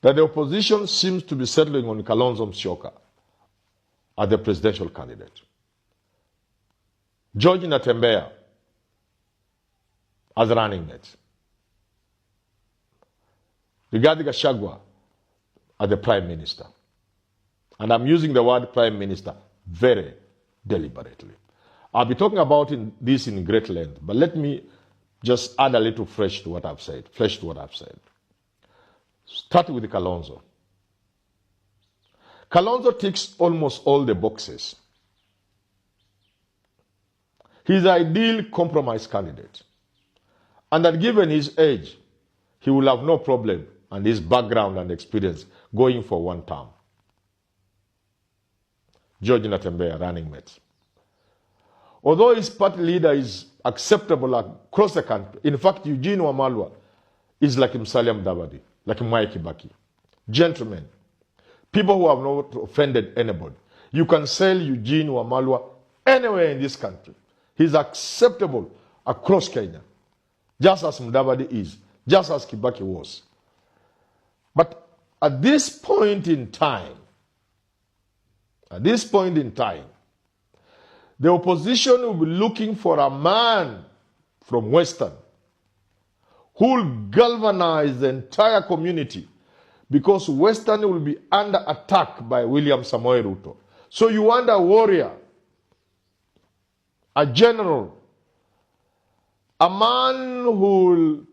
that the opposition seems to be settling on Kalonzo Musyoka as the presidential candidate, George Natembeya as running mate, Rigathi Gachagua as the prime minister. And I'm using the word prime minister very deliberately. I'll be talking about this in great length, but let me just add a little flesh to what I've said. Start with Kalonzo. Kalonzo ticks almost all the boxes. He's the ideal compromise candidate. And that given his age, he will have no problem and his background and experience going for one term. George Natembeya, running mate. Although his party leader is acceptable across the country, in fact, Eugene Wamalwa is like Musalia Mudavadi, like Mwai Kibaki. Gentlemen, people who have not offended anybody, you can sell Eugene Wamalwa anywhere in this country. He's acceptable across Kenya, just as Mudavadi is, just as Kibaki was. But at this point in time, the opposition will be looking for a man from Western who will galvanize the entire community, because Western will be under attack by William Samoei Ruto. So you want a warrior, a general, a man who will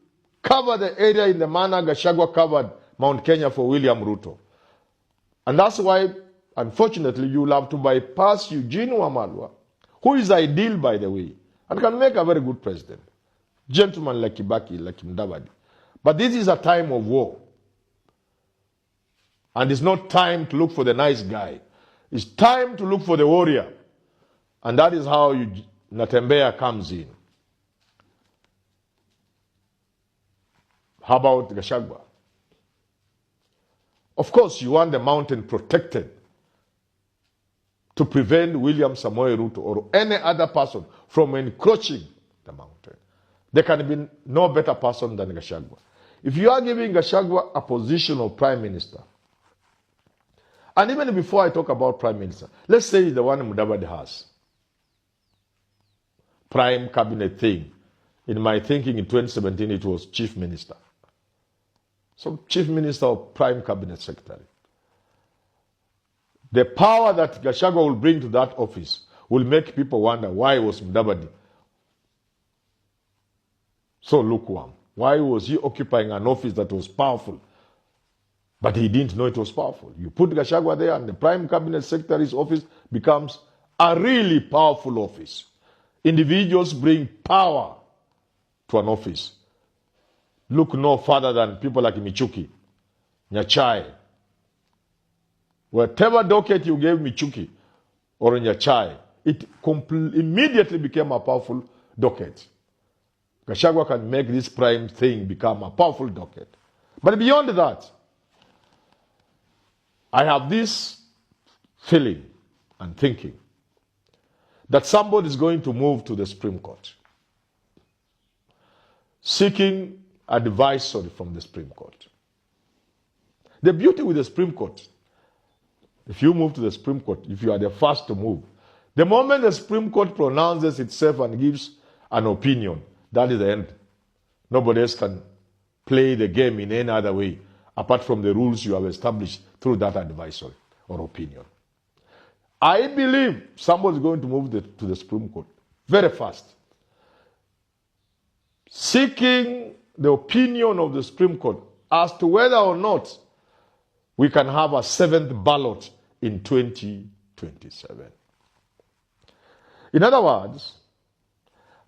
cover the area in the manner Gachagua covered Mount Kenya for William Ruto. And that's why, unfortunately, you will have to bypass Eugene Wamalwa, who is ideal, by the way, and can make a very good president. Gentlemen like Kibaki, like Mudavadi. But this is a time of war. And it's not time to look for the nice guy. It's time to look for the warrior. And that is how Natembeya comes in. How about Gachagua? Of course, you want the mountain protected to prevent William Samoei Ruto or any other person from encroaching the mountain. There can be no better person than Gachagua. If you are giving Gachagua a position of prime minister, and even before I talk about prime minister, let's say the one Mudavadi has, prime cabinet thing. In my thinking in 2017, it was chief minister. So chief minister or prime cabinet secretary. The power that Gachagua will bring to that office will make people wonder why was Mudavadi so lukewarm. Why was he occupying an office that was powerful, but he didn't know it was powerful? You put Gachagua there and the prime cabinet secretary's office becomes a really powerful office. Individuals bring power to an office. Look no further than people like Michuki, Nyachai. Whatever docket you gave Michuki or Nyachai, it immediately became a powerful docket. Gachagua can make this prime thing become a powerful docket. But beyond that, I have this feeling and thinking that somebody is going to move to the Supreme Court seeking advisory from the Supreme Court. The beauty with the Supreme Court, if you move to the Supreme Court, if you are the first to move, the moment the Supreme Court pronounces itself and gives an opinion, that is the end. Nobody else can play the game in any other way apart from the rules you have established through that advisory or opinion. I believe somebody is going to move to the Supreme Court very fast, seeking the opinion of the Supreme Court as to whether or not we can have a seventh ballot in 2027. In other words,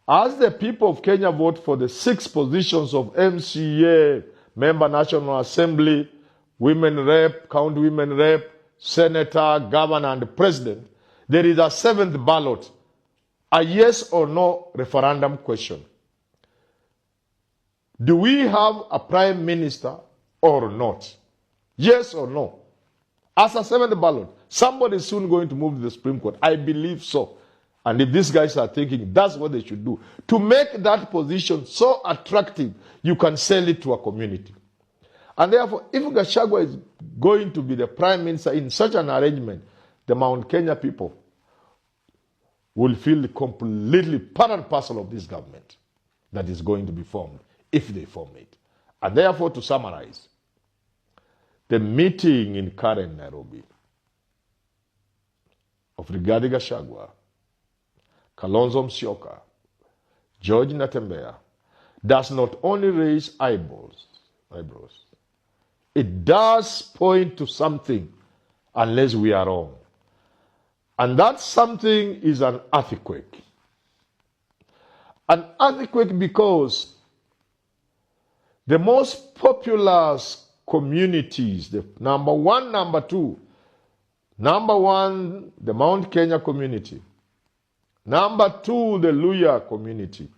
as the people of Kenya vote for the 6 positions of MCA, Member National Assembly, Women Rep, County Women Rep, Senator, Governor, and President, there is a 7th ballot, a yes or no referendum question. Do we have a prime minister or not? Yes or no? As a 7th ballot, somebody is soon going to move to the Supreme Court. I believe so. And if these guys are thinking, that's what they should do. To make that position so attractive, you can sell it to a community. And therefore, if Gachagua is going to be the prime minister in such an arrangement, the Mount Kenya people will feel completely part and parcel of this government that is going to be formed, if they form it. And therefore, to summarize, the meeting in Karen, Nairobi, of Rigathi Gachagua, Kalonzo Musyoka, George Natembeya, does not only raise eyebrows, it does point to something, unless we are wrong. And that something is an earthquake. An earthquake because the most populous communities, the number one, number two, number one, the Mount Kenya community, number two, the Luhya community,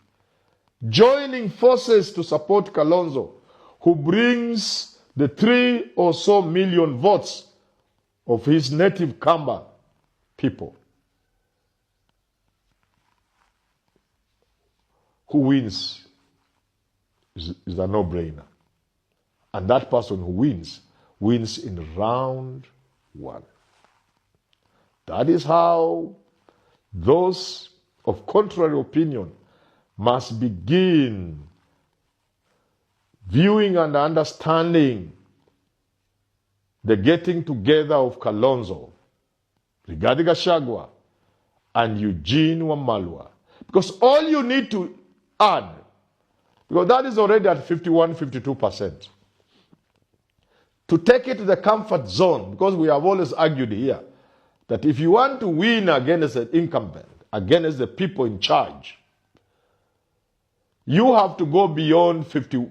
joining forces to support Kalonzo, who brings the 3 or so million votes of his native Kamba people. Who wins is a no-brainer. And that person who wins in round 1. That is how those of contrary opinion must begin viewing and understanding the getting together of Kalonzo, Rigathi Gachagua, and Eugene Wamalwa. Because all you need to add, because that is already at 51, 52%, to take it to the comfort zone, because we have always argued here that if you want to win against an incumbent, against the people in charge, you have to go beyond 50%.